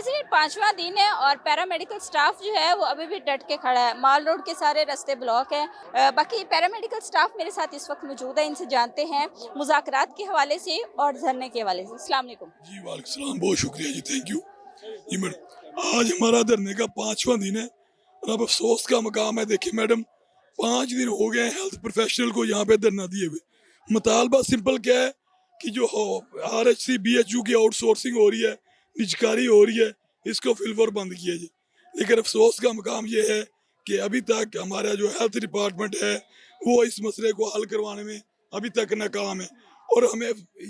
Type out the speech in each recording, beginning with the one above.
नाज़रीन, पांचवा दिन है और पैरामेडिकल स्टाफ जो है वो अभी भी डट के खड़ा है। माल रोड के सारे रास्ते ब्लॉक हैं। बाकी पैरामेडिकल स्टाफ मेरे साथ इस वक्त मौजूद है, इनसे जानते हैं मुज़ाकरात के हवाले से और धरने के हवाले से। अस्सलाम वालेकुम। जी वालेकुम सलाम, बहुत शुक्रिया जी, थैंक यू जी मैडम। आज हमारा धरने का 5वां दिन है और अब अफसोस का मकाम है। देखिए मैडम, 5 दिन हो गए हेल्थ प्रोफेशनल को यहाँ पे धरना दिए हुए। मुतालबा सिंपल क्या है कि जो RHC BHU की आउटसोर्सिंग हो रही है, निजकारी हो रही है, इसको फिलवर बंद किया जी। लेकिन अफसोस का मकाम ये है कि अभी तक हमारा जो हेल्थ डिपार्टमेंट है वो इस मसले को हल करवाने में अभी तक नाकाम है। और हमें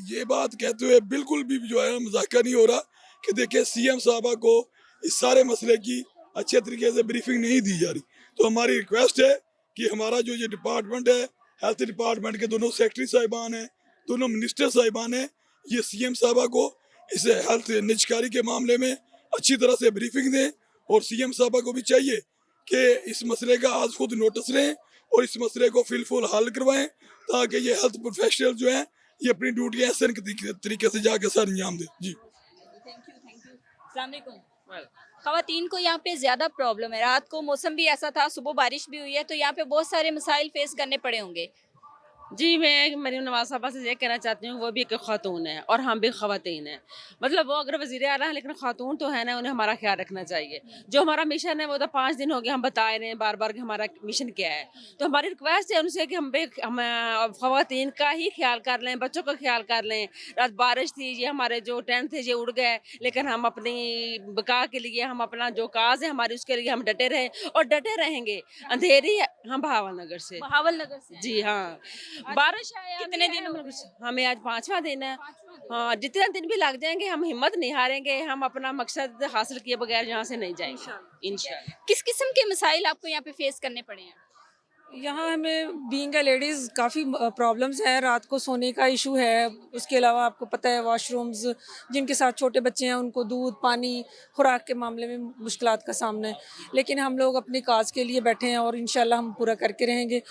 ये बात कहते हुए बिल्कुल भी जो है मजाक नहीं हो रहा कि देखिए CM साहबा को इस सारे मसले की अच्छे तरीके से ब्रीफिंग नहीं दी जा रही। तो हमारी रिक्वेस्ट है कि हमारा जो ये डिपार्टमेंट है, हेल्थ डिपार्टमेंट के दोनों सेक्रेटरी साहिबान हैं, दोनों मिनिस्टर साहिबान हैं, ये CM साहबा को इस हेल्थ निजकारी के मामले में अच्छी तरह से ब्रीफिंग दें। और CM साहबा को भी चाहिए कि इस मसले का आज खुद नोटिस लें और इस मसले को फिलफुल हल करवाएं, ताकि ये हेल्थ प्रोफेशनल जो हैं ये अपनी ड्यूटी ऐसे तरीके से जाके सर अंजाम दें जी। Thank you. अस्सलाम वालेकुम। खवातीन को यहाँ पे ज़्यादा प्रॉब्लम है। रात को मौसम भी ऐसा था, सुबह बारिश भी हुई है, तो यहाँ पे बहुत सारे मसाइल फेस करने पड़े होंगे। जी, मैं मरीम नवाज साहबा से ये कहना चाहती हूँ, वो भी एक खातून है और हम भी खवातीन हैं। मतलब वो अगर वज़ीर आला है लेकिन खातून तो है ना, उन्हें हमारा ख्याल रखना चाहिए। जो हमारा मिशन है वो तो 5 दिन हो गए हम बता रहे हैं बार बार कि हमारा मिशन क्या है। तो हमारी रिक्वेस्ट है उनसे कि हम खवातीन का ही ख्याल कर लें, बच्चों का ख्याल कर लें। रात बारिश थी, ये हमारे जो टेंट थे ये उड़ गए, लेकिन हम अपनी बका के लिए, हम अपना जो काज है हमारी उसके लिए हम डटे रहे और डटे रहेंगे। अंधेरी है, हम बहावल नगर से। बहावल नगर से जी हाँ, बारिश आया कितने दिन हो गए? हमें आज 5वां दिन है। हाँ, जितने दिन भी लग जाएंगे हम हिम्मत नहीं हारेंगे, हम अपना मकसद हासिल किए बगैर यहाँ से नहीं जाएंगे इंशाल्लाह। किस किस्म के मसाइल आपको यहाँ पे फेस करने पड़े हैं? यहाँ हमें बीइंग अ लेडीज़ काफ़ी प्रॉब्लम्स है। रात को सोने का इशू है, उसके अलावा आपको पता है वॉशरूम्स, जिनके साथ छोटे बच्चे हैं उनको दूध पानी खुराक के मामले में मुश्किलात का सामना है। लेकिन हम लोग अपनी काज के लिए बैठे हैं और इंशाल्लाह हम पूरा करके रहेंगे।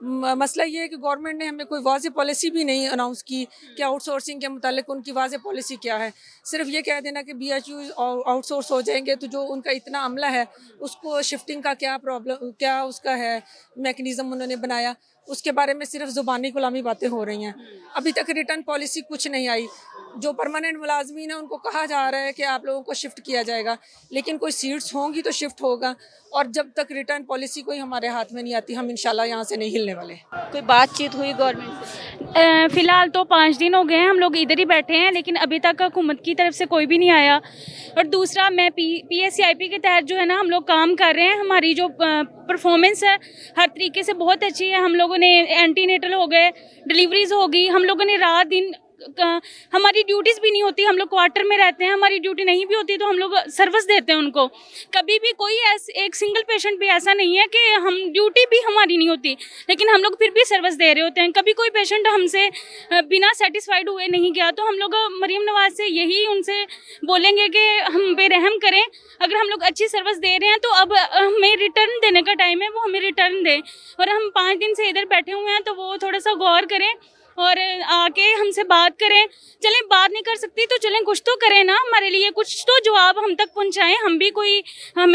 मसला ये है कि गवर्नमेंट ने हमें कोई वाज़ेह पॉलिसी भी नहीं अनाउंस की कि आउटसोर्सिंग के मुतालिक उनकी वाज़ेह पॉलिसी क्या है। सिर्फ ये कह देना कि BHU आउटसोर्स हो जाएंगे, तो जो उनका इतना अमला है उसको शिफ्टिंग का क्या प्रॉब्लम, क्या उसका है मैकेनिज़्म उन्होंने बनाया, उसके बारे में सिर्फ ज़ुबानी गुलामी बातें हो रही हैं। अभी तक रिटर्न पॉलिसी कुछ नहीं आई। जो परमानेंट मुलाजमीन है उनको कहा जा रहा है कि आप लोगों को शिफ्ट किया जाएगा, लेकिन कोई सीट्स होंगी तो शिफ्ट होगा। और जब तक रिटर्न पॉलिसी कोई हमारे हाथ में नहीं आती, हम इंशाल्लाह यहाँ से नहीं हिलने वाले। कोई बातचीत हुई गवर्नमेंट से? फ़िलहाल तो 5 दिन हो गए हैं हम लोग इधर ही बैठे हैं, लेकिन अभी तक हुकूमत की तरफ से कोई भी नहीं आया। और दूसरा, मैं PSCIP के तहत जो है ना हम लोग काम कर रहे हैं। हमारी जो परफॉर्मेंस है हर तरीके से बहुत अच्छी है। हम लोगों ने एंटीनेटल हो गए, डिलीवरीज हो गई, हम लोगों ने रात दिन हमारी ड्यूटीज़ भी नहीं होती। हम लोग क्वार्टर में रहते हैं, हमारी ड्यूटी नहीं भी होती तो हम लोग सर्विस देते हैं उनको। कभी भी कोई एक सिंगल पेशेंट भी ऐसा नहीं है कि हम ड्यूटी भी हमारी नहीं होती, लेकिन हम लोग फिर भी सर्विस दे रहे होते हैं। कभी कोई पेशेंट हमसे बिना सेटिस्फाइड हुए नहीं गया। तो हम लोग मरीम नवाज से यही उनसे बोलेंगे कि हम पे रहम करें। अगर हम लोग अच्छी सर्विस दे रहे हैं तो अब हमें रिटर्न देने का टाइम है, वो हमें रिटर्न दें। और हम 5 दिन से इधर बैठे हुए हैं तो वो थोड़ा सा गौर करें और आके हमसे बात करें। चलें, बात नहीं कर सकती तो चलें कुछ तो करें ना, हमारे लिए कुछ तो जवाब हम तक पहुंचाएं। हमें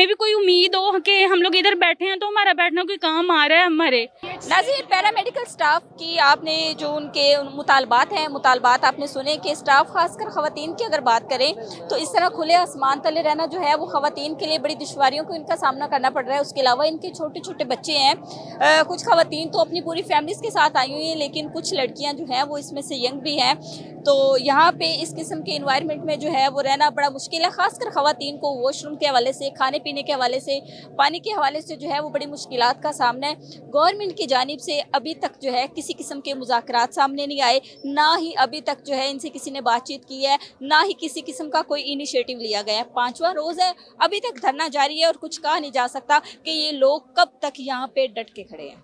भी कोई उम्मीद हो कि हम लोग इधर बैठे हैं तो हमारा बैठना कोई काम आ रहा है हमारे। नाज़रीन, पैरामेडिकल स्टाफ की आपने जो उनके मुतालबात आपने सुने कि स्टाफ खासकर ख़वातीन की अगर बात करें तो इस तरह खुले आसमान तले रहना जो है वो ख़वातीन के लिए बड़ी दुश्वारियों को इनका सामना करना पड़ रहा है। उसके अलावा इनके छोटे छोटे बच्चे हैं। कुछ ख़वातीन तो अपनी पूरी फैमिलीज़ के साथ आई हुई हैं, लेकिन कुछ लड़कियाँ जो हैं वो इसमें से यंग भी हैं। तो यहाँ पे इस किस्म के इन्वायरमेंट में जो है वो रहना बड़ा मुश्किल है। खासकर ख़वातीन को वॉशरूम के हवाले से, खाने पीने के हवाले से, पानी के हवाले से जो है वो बड़ी मुश्किलात का सामना है। गवर्नमेंट की जानिब से अभी तक जो है किसी किस्म के मुज़ाकरात सामने नहीं आए, ना ही अभी तक जो है इनसे किसी ने बातचीत की है, ना ही किसी किस्म का कोई इनिशिएटिव लिया गया है। 5वां रोज़ है, अभी तक धरना जारी है और कुछ कहा नहीं जा सकता कि ये लोग कब तक यहाँ पे डट के खड़े हैं।